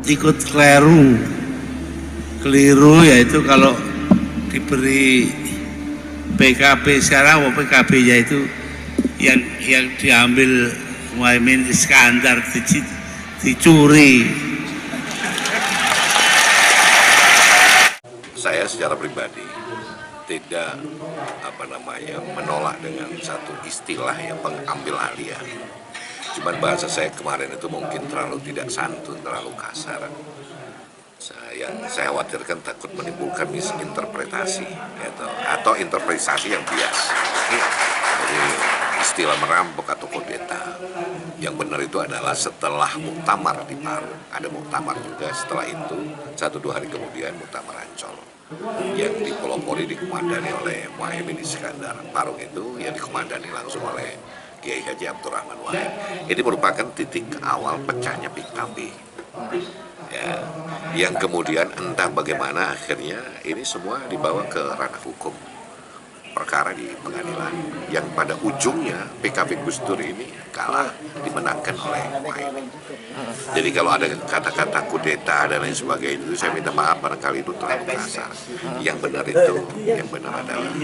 ikut keliru yaitu kalau diberi PKB sekarang, PKB-nya itu yang diambil Muhaimin Iskandar dicuri. Saya secara pribadi tidak menolak dengan satu istilah yang pengambil alihan. Cuman bahasa saya kemarin itu mungkin terlalu tidak santun, terlalu kasar. Yang saya khawatirkan takut menimbulkan misinterpretasi atau interpretasi yang bias. Jadi istilah merampok atau kudeta yang benar itu adalah setelah muktamar di Paru. Ada muktamar juga setelah itu 1-2 hari kemudian muktamar Ancol yang dipelopori dikomandani oleh Muhaimin Iskandar. Parung itu yang dikomandani langsung oleh Kiai Haji Abdurrahman Wahid. Ini merupakan titik awal pecahnya PKB. Ya, yang kemudian entah bagaimana akhirnya ini semua dibawa ke ranah hukum, perkara di pengadilan yang pada ujungnya PKB Gus Dur ini kalah, dimenangkan oleh Muhaimin. Jadi kalau ada kata-kata kudeta dan lain sebagainya itu saya minta maaf, barangkali itu terlalu kasar. Yang benar adalah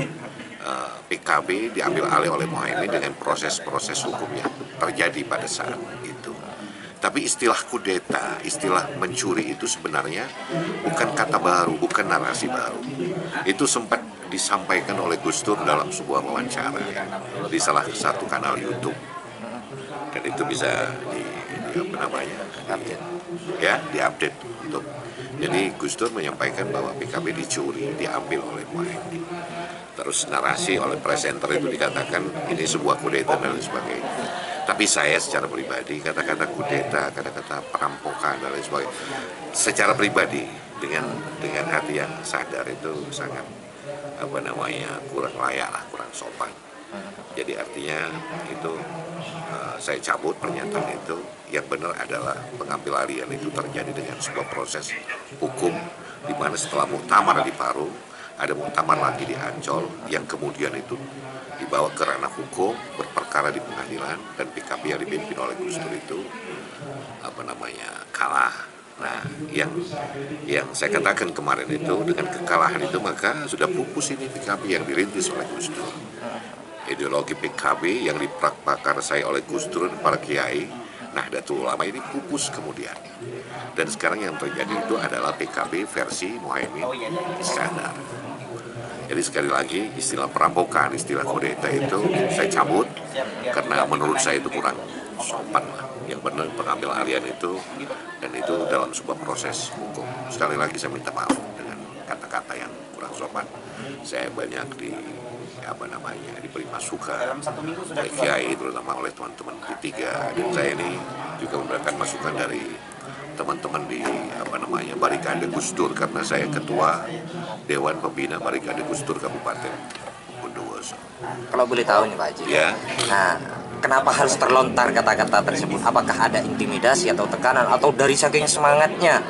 PKB diambil alih oleh Muhaimin dengan proses-proses hukum yang terjadi pada saat itu. Tapi istilah kudeta, istilah mencuri itu sebenarnya bukan kata baru, bukan narasi baru. Itu sempat disampaikan oleh Gus Dur dalam sebuah wawancara di salah satu kanal YouTube. Dan itu bisa diupdate untuk. Jadi Gus Dur menyampaikan bahwa PKB dicuri, diambil oleh Muhaimin. Terus narasi oleh presenter itu dikatakan ini sebuah kudeta dan lain sebagainya. Tapi saya secara pribadi kata-kata kudeta, kata-kata perampokan dan lain sebagainya, secara pribadi dengan hati yang sadar itu sangat kurang layak lah, kurang sopan. Jadi artinya itu saya cabut pernyataan itu. Yang benar adalah pengambil alihan itu terjadi dengan sebuah proses hukum di mana setelah muktamar di Paru ada muktamar lagi di Ancol yang kemudian itu dibawa ke ranah hukum, berperkara di pengadilan, dan PKB yang dipimpin oleh Gus Dur itu kalah. Nah, yang saya katakan kemarin itu dengan kekalahan itu maka sudah pupus ini PKB yang dirintis oleh Gus Dur. Ideologi PKB yang diprakarsai oleh Gus Dur dan para kiai Nahdlatul Ulama ini pupus kemudian. Dan sekarang yang terjadi itu adalah PKB versi Muhaimin Iskandar. Jadi sekali lagi istilah perampokan, istilah kudeta itu saya cabut karena menurut saya itu kurang sopan lah. Yang benar pengambil alihan itu, dan itu dalam sebuah proses hukum. Sekali lagi saya minta maaf dengan kata-kata yang kurang sopan. Saya banyak diberi masukan oleh kiai, terutama oleh teman-teman P3, dan saya ini juga mendapatkan masukan dari teman-teman di Barikade Gus Dur karena saya ketua Dewan Pembina Barikade Gus Dur Kabupaten Bondowoso. Kalau boleh tahu nih Pak Haji, ya. Nah, kenapa harus terlontar kata-kata tersebut? Apakah ada intimidasi atau tekanan atau dari saking semangatnya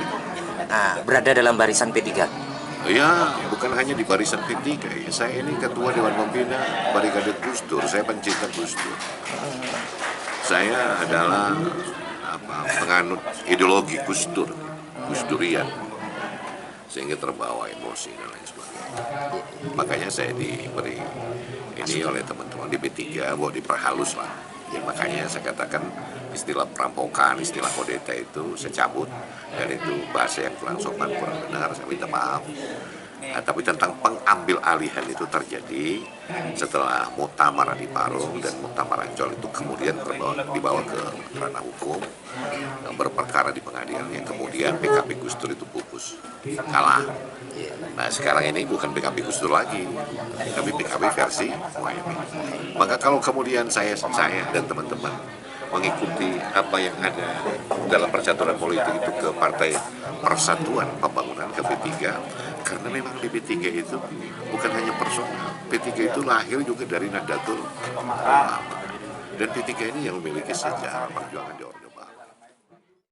berada dalam barisan P3? Ya, bukan hanya di barisan P3. Saya ini ketua Dewan Pembina Barikade Gus Dur. Saya pencinta Gus Dur. Saya adalah penganut ideologi Gus Dur, Gus Durian, sehingga terbawa emosi dan lain sebagainya. Makanya saya diberi ini oleh teman-teman di P3 bahwa diperhalus lah. Ya, makanya saya katakan istilah perampokan, istilah kudeta itu saya cabut, dan itu bahasa yang kurang sopan, kurang benar, saya minta maaf. Tapi tentang pengambil alihan itu terjadi setelah muktamar di Parung dan muktamar Ancol itu kemudian dibawa ke ranah hukum, berperkara di pengadilan, yang kemudian PKB Gus Dur itu pupus, kalah. Nah sekarang ini bukan PKB Gus Dur lagi, tapi PKB versi Muhaimin. Maka kalau kemudian saya dan teman-teman mengikuti apa yang ada dalam percaturan politik itu ke Partai Persatuan Pembangunan, ke P3, karena memang di P3 itu bukan hanya personal, P3 itu lahir juga dari Nahdlatul Ulama, dan P3 ini yang memiliki sejarah perjuangan di Orde